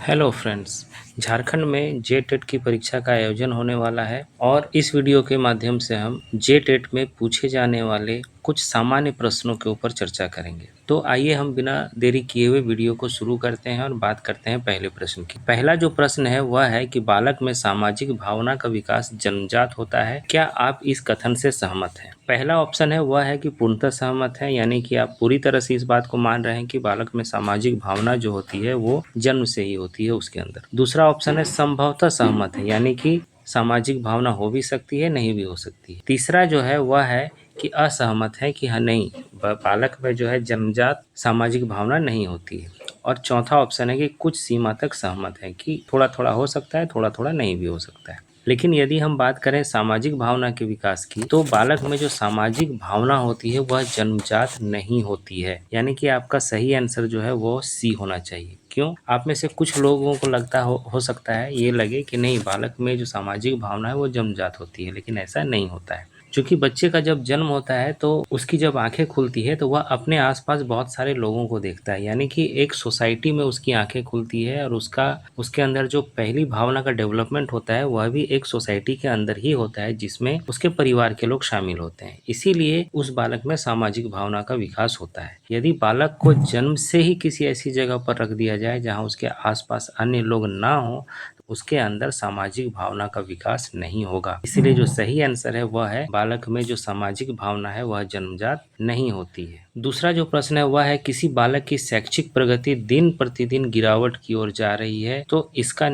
Hello friends. Jharkhand में जेटेट की परीक्षा का आयोजन होने वाला है और इस वीडियो के माध्यम से हम जेटेट में पूछे जाने वाले कुछ सामान्य प्रश्नों के ऊपर चर्चा करेंगे। तो आइए हम बिना देरी किए हुए वीडियो को शुरू करते हैं और बात करते हैं पहले प्रश्न की। पहला जो प्रश्न है वह है कि बालक में सामाजिक भावना का विकास जन्मजात होता है, क्या आप इस कथन से सहमत हैं? पहला ऑप्शन है वह है कि पूर्णतः सहमत है, यानी कि आप पूरी तरह से इस बात को मान रहे हैं कि बालक में सामाजिक भावना जो होती है वो जन्म से ही होती है उसके अंदर। दूसरा ऑप्शन है संभवतः सहमत है, यानी कि सामाजिक भावना हो भी सकती है, नहीं भी हो सकती है। तीसरा जो है वह है कि असहमत है कि हाँ नहीं, बालक में जो है जन्मजात सामाजिक भावना नहीं होती है। और चौथा ऑप्शन है कि कुछ सीमा तक सहमत है, कि थोड़ा थोड़ा हो सकता है, थोड़ा थोड़ा नहीं भी हो सकता है। लेकिन यदि हम बात करें सामाजिक भावना के विकास की, तो बालक में जो सामाजिक भावना होती है वह जन्मजात नहीं होती है, यानी कि आपका सही आंसर जो है वो सी होना चाहिए। क्यों? आप में से कुछ लोगों को लगता हो सकता है ये लगे कि नहीं, बालक में जो सामाजिक भावना है वो जन्मजात होती है, लेकिन ऐसा नहीं होता है। क्योंकि बच्चे का जब जन्म होता है तो उसकी जब आंखें खुलती है तो वह अपने आसपास बहुत सारे लोगों को देखता है, यानी कि एक सोसाइटी में उसकी आंखें खुलती है और उसके अंदर जो पहली भावना का डेवलपमेंट होता है वह भी एक सोसाइटी के अंदर ही होता है, जिसमें उसके परिवार के लोग शामिल होते हैं। इसीलिए उस बालक में सामाजिक भावना का विकास होता है। यदि बालक को जन्म से ही किसी ऐसी जगह पर रख दिया जाए जहाँ उसके आसपास अन्य लोग ना हो, उसके अंदर सामाजिक भावना का विकास नहीं होगा। इसलिए जो सही आंसर है वह है बालक में जो सामाजिक भावना है वह जन्मजात नहीं होती है। दूसरा जो प्रश्न है वह है किसी बालक की शैक्षिक प्रगति दिन प्रतिदिन गिरावट की ओर जा रही है, तो इसका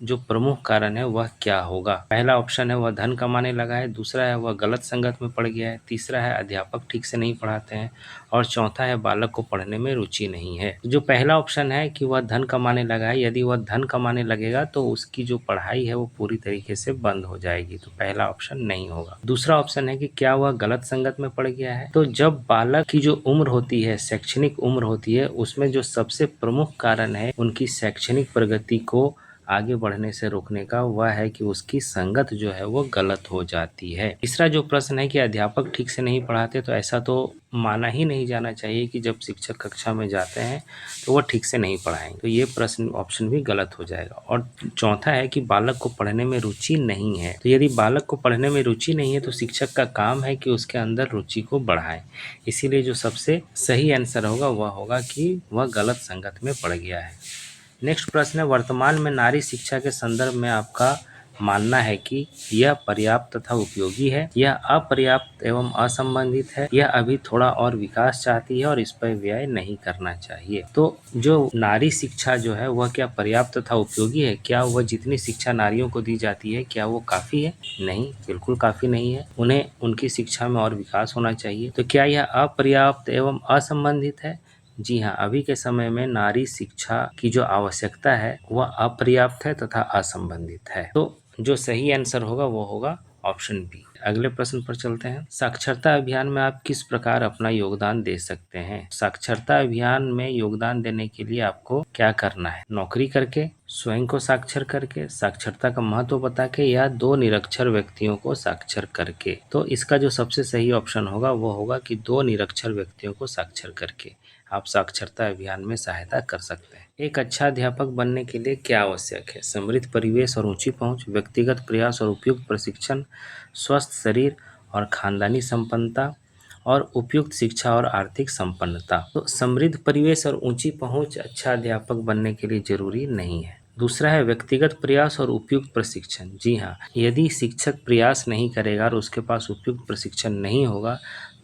जो प्रमुख कारण है वह क्या होगा? पहला ऑप्शन है वह धन कमाने लगा है, दूसरा है वह गलत संगत में पड़ गया है, तीसरा है अध्यापक ठीक से नहीं पढ़ाते हैं, और चौथा है बालक को पढ़ने में रुचि नहीं है। जो पहला ऑप्शन है कि वह धन कमाने लगा है, यदि वह धन कमाने लगेगा तो उसकी जो पढ़ाई है वो पूरी तरीके से बंद हो जाएगी, तो पहला ऑप्शन नहीं होगा। दूसरा ऑप्शन है कि क्या वह गलत संगत में पड़ गया है, तो जब बालक की जो उम्र होती है, शैक्षणिक उम्र होती है, उसमें जो सबसे प्रमुख कारण है उनकी शैक्षणिक प्रगति को आगे बढ़ने से रोकने का वह है कि उसकी संगत जो है वो गलत हो जाती है। तीसरा जो प्रश्न है कि अध्यापक ठीक से नहीं पढ़ाते, तो ऐसा तो माना ही नहीं जाना चाहिए कि जब शिक्षक कक्षा में जाते हैं तो वो ठीक से नहीं पढ़ाएंगे, तो ये प्रश्न ऑप्शन भी गलत हो जाएगा। और चौथा है कि बालक को पढ़ने में रुचि नहीं है, तो यदि बालक को पढ़ने में रुचि नहीं है तो शिक्षक का काम है कि उसके अंदर रुचि को बढ़ाए। इसीलिए जो सबसे सही आंसर होगा वह होगा कि वह गलत संगत में पड़ गया है। नेक्स्ट प्रश्न है वर्तमान में नारी शिक्षा के संदर्भ में आपका मानना है कि यह पर्याप्त तथा उपयोगी है, यह अपर्याप्त एवं असंबंधित है, यह अभी थोड़ा और विकास चाहती है और इस पर व्यय नहीं करना चाहिए। तो जो नारी शिक्षा जो है वह क्या पर्याप्त तथा उपयोगी है? क्या वह जितनी शिक्षा नारियों को दी जाती है क्या वो काफ़ी है? नहीं, बिल्कुल काफ़ी नहीं है। उन्हें उनकी शिक्षा में और विकास होना चाहिए। तो क्या यह अपर्याप्त एवं असंबंधित है? जी हाँ, अभी के समय में नारी शिक्षा की जो आवश्यकता है वह अपर्याप्त है तथा असंबंधित है। तो जो सही आंसर होगा वो होगा ऑप्शन बी। अगले प्रश्न पर चलते हैं। साक्षरता अभियान में आप किस प्रकार अपना योगदान दे सकते हैं? साक्षरता अभियान में योगदान देने के लिए आपको क्या करना है? नौकरी करके, स्वयं को साक्षर करके, साक्षरता का महत्व बता के, या दो निरक्षर व्यक्तियों को साक्षर करके। तो इसका जो सबसे सही ऑप्शन होगा वो होगा कि दो निरक्षर व्यक्तियों को साक्षर करके आप साक्षरता अभियान में सहायता कर सकते हैं। एक अच्छा अध्यापक बनने के लिए क्या आवश्यक है? समृद्ध परिवेश और ऊंची पहुंच, व्यक्तिगत प्रयास और उपयुक्त प्रशिक्षण, स्वस्थ शरीर और खानदानी संपन्नता, और उपयुक्त शिक्षा और आर्थिक संपन्नता। तो समृद्ध परिवेश और ऊंची पहुंच अच्छा अध्यापक बनने के लिए जरूरी नहीं है। दूसरा है व्यक्तिगत प्रयास और उपयुक्त प्रशिक्षण। जी हाँ, यदि शिक्षक प्रयास नहीं करेगा और उसके पास उपयुक्त प्रशिक्षण नहीं होगा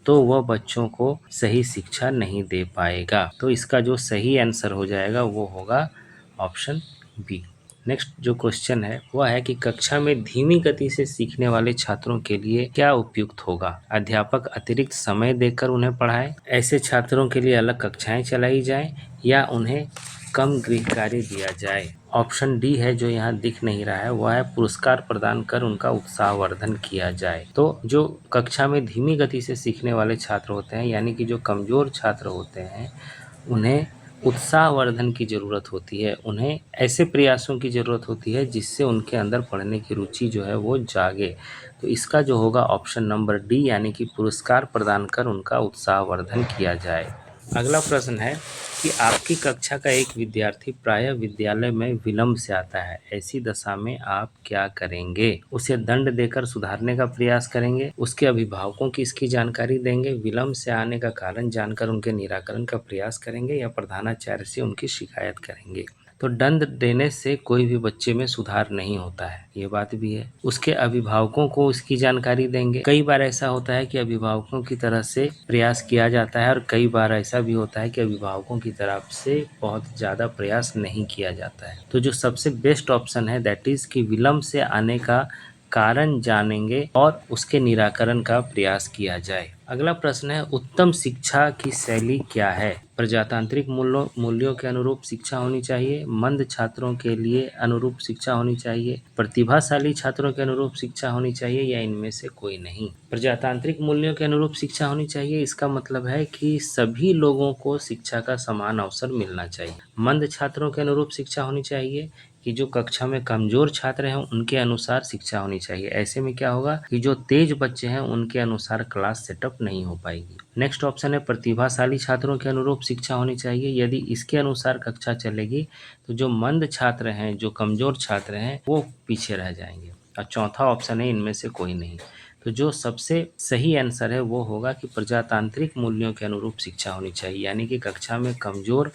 तो वह बच्चों को सही शिक्षा नहीं दे पाएगा। तो इसका जो सही आंसर हो जाएगा वो होगा ऑप्शन बी। नेक्स्ट जो क्वेश्चन है वह है कि कक्षा में धीमी गति से सीखने वाले छात्रों के लिए क्या उपयुक्त होगा? अध्यापक अतिरिक्त समय देकर उन्हें पढ़ाए, ऐसे छात्रों के लिए अलग कक्षाएं चलाई जाएं, या उन्हें कम गृह कार्य दिया जाए। ऑप्शन डी है जो यहाँ दिख नहीं रहा है, वह है पुरस्कार प्रदान कर उनका उत्साहवर्धन किया जाए। तो जो कक्षा में धीमी गति से सीखने वाले छात्र होते हैं, यानी कि जो कमज़ोर छात्र होते हैं, उन्हें उत्साहवर्धन की ज़रूरत होती है। उन्हें ऐसे प्रयासों की ज़रूरत होती है जिससे उनके अंदर पढ़ने की रुचि जो है वो जागे। तो इसका जो होगा ऑप्शन नंबर डी, यानी कि पुरस्कार प्रदान कर उनका उत्साहवर्धन किया जाए। अगला प्रश्न है कि आपकी कक्षा का एक विद्यार्थी प्रायः विद्यालय में विलंब से आता है, ऐसी दशा में आप क्या करेंगे? उसे दंड देकर सुधारने का प्रयास करेंगे, उसके अभिभावकों की इसकी जानकारी देंगे, विलंब से आने का कारण जानकर उनके निराकरण का प्रयास करेंगे या प्रधानाचार्य से उनकी शिकायत करेंगे? तो दंड देने से कोई भी बच्चे में सुधार नहीं होता है, ये बात भी है। उसके अभिभावकों को इसकी जानकारी देंगे। कई बार ऐसा होता है कि अभिभावकों की तरफ से प्रयास किया जाता है और कई बार ऐसा भी होता है कि अभिभावकों की तरफ से बहुत ज़्यादा प्रयास नहीं किया जाता है। तो जो सबसे बेस्ट ऑप्शन है दैट इज़ कि विलंब से आने का कारण जानेंगे और उसके निराकरण का प्रयास किया जाए। अगला प्रश्न है उत्तम शिक्षा की शैली क्या है? प्रजातांत्रिक मूल्यों के अनुरूप शिक्षा होनी चाहिए, मंद छात्रों के लिए अनुरूप शिक्षा होनी चाहिए, प्रतिभाशाली छात्रों के अनुरूप शिक्षा होनी चाहिए या इनमें से कोई नहीं। प्रजातांत्रिक मूल्यों के अनुरूप शिक्षा होनी चाहिए, इसका मतलब है कि सभी लोगों को शिक्षा का समान अवसर मिलना चाहिए। मंद छात्रों के अनुरूप शिक्षा होनी चाहिए कि जो कक्षा में कमज़ोर छात्र हैं उनके अनुसार शिक्षा होनी चाहिए। ऐसे में क्या होगा कि जो तेज बच्चे हैं उनके अनुसार क्लास सेटअप नहीं हो पाएगी। नेक्स्ट ऑप्शन है प्रतिभाशाली छात्रों के अनुरूप शिक्षा होनी चाहिए। यदि इसके अनुसार कक्षा चलेगी तो जो मंद छात्र हैं, जो कमज़ोर छात्र हैं वो पीछे रह जाएंगे। और चौथा ऑप्शन है इनमें से कोई नहीं। तो जो सबसे सही आंसर है वो होगा कि प्रजातांत्रिक मूल्यों के अनुरूप शिक्षा होनी चाहिए, यानी कि कक्षा में कमज़ोर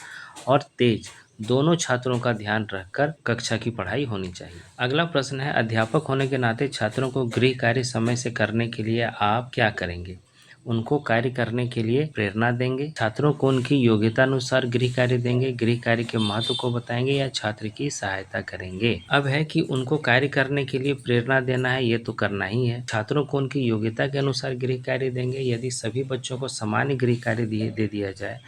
और तेज दोनों छात्रों का ध्यान रखकर कक्षा की पढ़ाई होनी चाहिए। अगला प्रश्न है अध्यापक होने के नाते छात्रों को गृह कार्य समय से करने के लिए आप क्या करेंगे? उनको कार्य करने के लिए प्रेरणा देंगे, छात्रों को उनकी योग्यता अनुसार गृह कार्य देंगे, गृह कार्य के महत्व को बताएंगे या छात्र की सहायता करेंगे। अब है कि उनको कार्य करने के लिए प्रेरणा देना है, ये तो करना ही है। छात्रों को उनकी योग्यता के अनुसार गृह कार्य देंगे। यदि सभी बच्चों को समान गृह कार्य दे दिया जाए,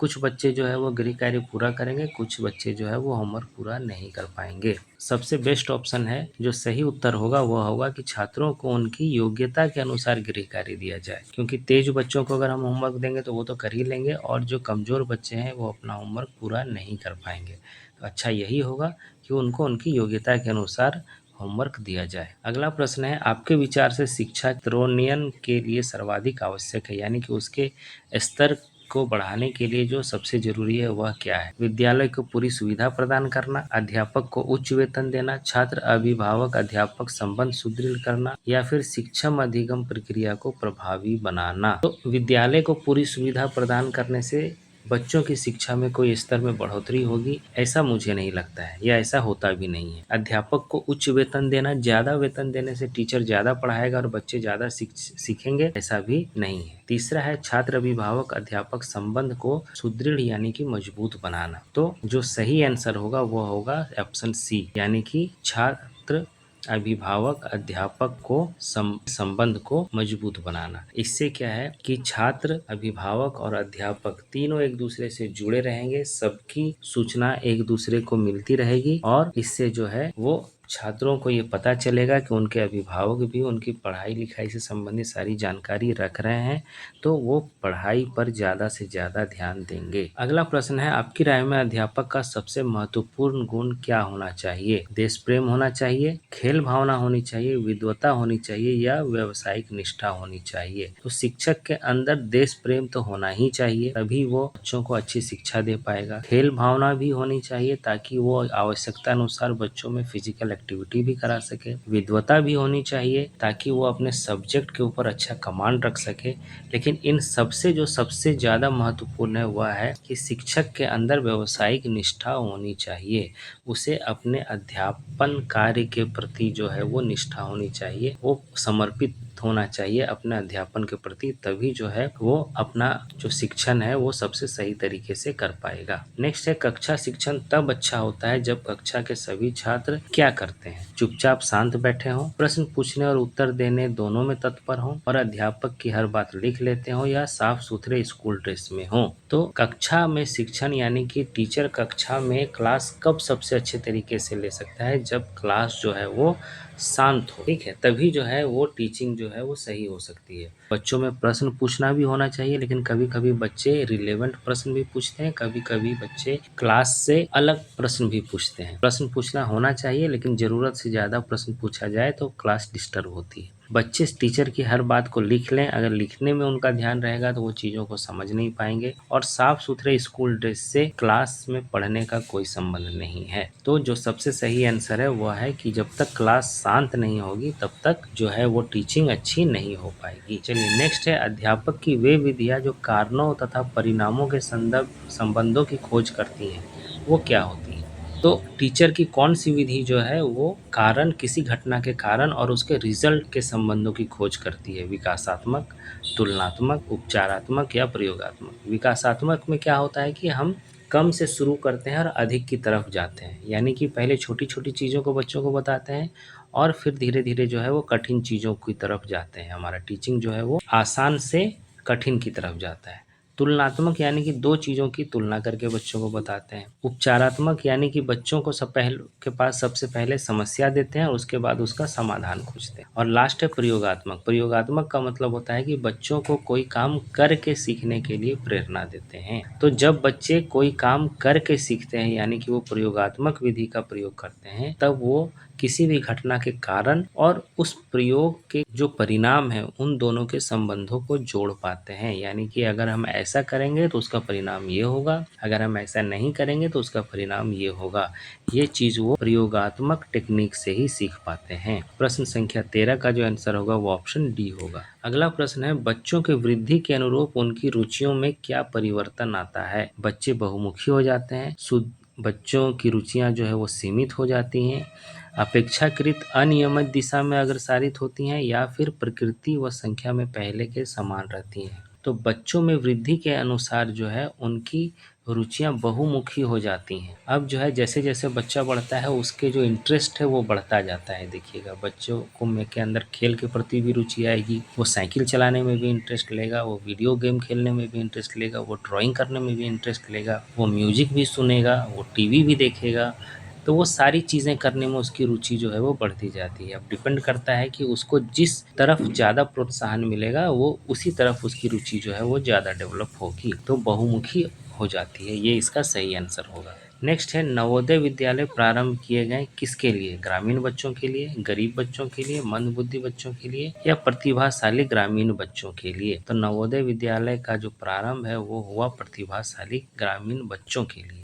कुछ बच्चे जो है वो गृह कार्य पूरा करेंगे, कुछ बच्चे जो है वो होमवर्क पूरा नहीं कर पाएंगे। सबसे बेस्ट ऑप्शन है, जो सही उत्तर होगा वो होगा कि छात्रों को उनकी योग्यता के अनुसार गृह कार्य दिया जाए, क्योंकि तेज बच्चों को अगर हम होमवर्क देंगे तो वो तो कर ही लेंगे और जो कमज़ोर बच्चे हैं वो अपना होमवर्क पूरा नहीं कर पाएंगे। तो अच्छा यही होगा कि उनको उनकी योग्यता के अनुसार होमवर्क दिया जाए। अगला प्रश्न है आपके विचार से शिक्षा त्रोन्नयन के लिए सर्वाधिक आवश्यक है, यानी कि उसके स्तर को बढ़ाने के लिए जो सबसे जरूरी है वह क्या है? विद्यालय को पूरी सुविधा प्रदान करना, अध्यापक को उच्च वेतन देना, छात्र अभिभावक अध्यापक संबंध सुदृढ़ करना या फिर शिक्षण अधिगम प्रक्रिया को प्रभावी बनाना। तो विद्यालय को पूरी सुविधा प्रदान करने से बच्चों की शिक्षा में कोई स्तर में बढ़ोतरी होगी, ऐसा मुझे नहीं लगता है या ऐसा होता भी नहीं है। अध्यापक को उच्च वेतन देना, ज़्यादा वेतन देने से टीचर ज़्यादा पढ़ाएगा और बच्चे ज़्यादा सीखेंगे, ऐसा भी नहीं है। तीसरा है छात्र अभिभावक अध्यापक संबंध को सुदृढ़ यानी कि मजबूत बनाना। तो जो सही आंसर होगा वो होगा ऑप्शन सी, यानी कि छात्र अभिभावक अध्यापक को संबंध को मजबूत बनाना। इससे क्या है कि छात्र अभिभावक और अध्यापक तीनों एक दूसरे से जुड़े रहेंगे, सबकी सूचना एक दूसरे को मिलती रहेगी और इससे जो है वो छात्रों को ये पता चलेगा कि उनके अभिभावक भी उनकी पढ़ाई लिखाई से संबंधित सारी जानकारी रख रहे हैं, तो वो पढ़ाई पर ज़्यादा से ज़्यादा ध्यान देंगे। अगला प्रश्न है आपकी राय में अध्यापक का सबसे महत्वपूर्ण गुण क्या होना चाहिए? देश प्रेम होना चाहिए, खेल भावना होनी चाहिए, विद्वता होनी चाहिए या व्यावसायिक निष्ठा होनी चाहिए? तो शिक्षक के अंदर देश प्रेम तो होना ही चाहिए, तभी वो बच्चों को अच्छी शिक्षा दे पाएगा। खेल भावना भी होनी चाहिए ताकि वो आवश्यकता अनुसार बच्चों में फिजिकल एक्टिविटी भी करा सके। विद्वता भी होनी चाहिए ताकि वो अपने सब्जेक्ट के ऊपर अच्छा कमांड रख सके। लेकिन इन सबसे जो सबसे ज़्यादा महत्वपूर्ण है वह है कि शिक्षक के अंदर व्यावसायिक निष्ठा होनी चाहिए। उसे अपने अध्यापन कार्य के प्रति जो है वो निष्ठा होनी चाहिए, वो समर्पित होना चाहिए अपने अध्यापन के प्रति, तभी जो है वो अपना जो शिक्षण है वो सबसे सही तरीके से कर पाएगा। नेक्स्ट है कक्षा शिक्षण तब अच्छा होता है जब कक्षा के सभी छात्र क्या करते हैं? चुपचाप शांत बैठे हों, प्रश्न पूछने और उत्तर देने दोनों में तत्पर हों और अध्यापक की हर बात लिख लेते हों या साफ सुथरे स्कूल ड्रेस में हों। तो कक्षा में शिक्षण यानी कि टीचर कक्षा में क्लास कब सबसे अच्छे तरीके से ले सकता है? जब क्लास जो है वो शांत हो, ठीक है, तभी जो है वो टीचिंग जो है वो सही हो सकती है। बच्चों में प्रश्न पूछना भी होना चाहिए, लेकिन कभी कभी बच्चे रिलेवेंट प्रश्न भी पूछते हैं, कभी कभी बच्चे क्लास से अलग प्रश्न भी पूछते हैं। प्रश्न पूछना होना चाहिए, लेकिन जरूरत से ज़्यादा प्रश्न पूछा जाए तो क्लास डिस्टर्ब होती है। बच्चे टीचर की हर बात को लिख लें, अगर लिखने में उनका ध्यान रहेगा तो वो चीज़ों को समझ नहीं पाएंगे। और साफ सुथरे स्कूल ड्रेस से क्लास में पढ़ने का कोई संबंध नहीं है। तो जो सबसे सही आंसर है वो है कि जब तक क्लास शांत नहीं होगी तब तक जो है वो टीचिंग अच्छी नहीं हो पाएगी। चलिए नेक्स्ट है, अध्यापक की वे विधियां जो कारणों तथा परिणामों के संदर्भ संबंधों की खोज करती हैं वो क्या होती है। तो टीचर की कौन सी विधि जो है वो कारण, किसी घटना के कारण और उसके रिजल्ट के संबंधों की खोज करती है। विकासात्मक, तुलनात्मक, उपचारात्मक या प्रयोगात्मक। विकासात्मक में क्या होता है कि हम कम से शुरू करते हैं और अधिक की तरफ जाते हैं, यानी कि पहले छोटी छोटी चीज़ों को बच्चों को बताते हैं और फिर धीरे धीरे जो है वो कठिन चीज़ों की तरफ जाते हैं। हमारा टीचिंग जो है वो आसान से कठिन की तरफ जाता है। तुलनात्मक यानी कि दो चीज़ों की तुलना करके बच्चों को बताते हैं। उपचारात्मक यानी कि बच्चों को के पास सबसे पहले समस्या देते हैं और उसके बाद उसका समाधान खोजते हैं। और लास्ट है प्रयोगात्मक। प्रयोगात्मक का मतलब होता है कि बच्चों को कोई काम करके सीखने के लिए प्रेरणा देते हैं। तो जब बच्चे कोई काम करके सीखते हैं यानी कि वो प्रयोगात्मक विधि का प्रयोग करते हैं, तब वो किसी भी घटना के कारण और उस प्रयोग के जो परिणाम है उन दोनों के संबंधों को जोड़ पाते हैं। यानी कि अगर हम ऐसा करेंगे तो उसका परिणाम ये होगा, अगर हम ऐसा नहीं करेंगे तो उसका परिणाम ये होगा। ये चीज वो प्रयोगात्मक टेक्निक से ही सीख पाते हैं। प्रश्न संख्या 13 का जो आंसर होगा वो ऑप्शन डी होगा। अगला प्रश्न है, बच्चों के वृद्धि के अनुरूप उनकी रुचियों में क्या परिवर्तन आता है। बच्चे बहुमुखी हो जाते हैं, बच्चों की रुचियां जो है वो सीमित हो जाती हैं, अपेक्षाकृत अनियमित दिशा में अग्रसारित होती हैं, या फिर प्रकृति व संख्या में पहले के समान रहती हैं। तो बच्चों में वृद्धि के अनुसार जो है उनकी रुचियां बहुमुखी हो जाती हैं। अब जो है जैसे जैसे बच्चा बढ़ता है उसके जो इंटरेस्ट है वो बढ़ता जाता है। देखिएगा बच्चों को में के अंदर खेल के प्रति भी रुचि आएगी, वो साइकिल चलाने में भी इंटरेस्ट लेगा, वो वीडियो गेम खेलने में भी इंटरेस्ट लेगा, वो ड्राइंग करने में भी इंटरेस्ट लेगा, वो म्यूजिक भी सुनेगा, वो टीवी भी देखेगा। तो वो सारी चीज़ें करने में उसकी रुचि जो है वो बढ़ती जाती है। अब डिपेंड करता है कि उसको जिस तरफ ज़्यादा प्रोत्साहन मिलेगा वो उसी तरफ उसकी रुचि जो है वो ज़्यादा डेवलप होगी, तो बहुमुखी हो जाती है। ये इसका सही आंसर होगा। नेक्स्ट है, नवोदय विद्यालय प्रारंभ किए गए किसके लिए। ग्रामीण बच्चों के लिए, गरीब बच्चों के लिए, मंदबुद्धि बच्चों के लिए या प्रतिभाशाली ग्रामीण बच्चों के लिए। तो नवोदय विद्यालय का जो प्रारंभ है वो हुआ प्रतिभाशाली ग्रामीण बच्चों के लिए।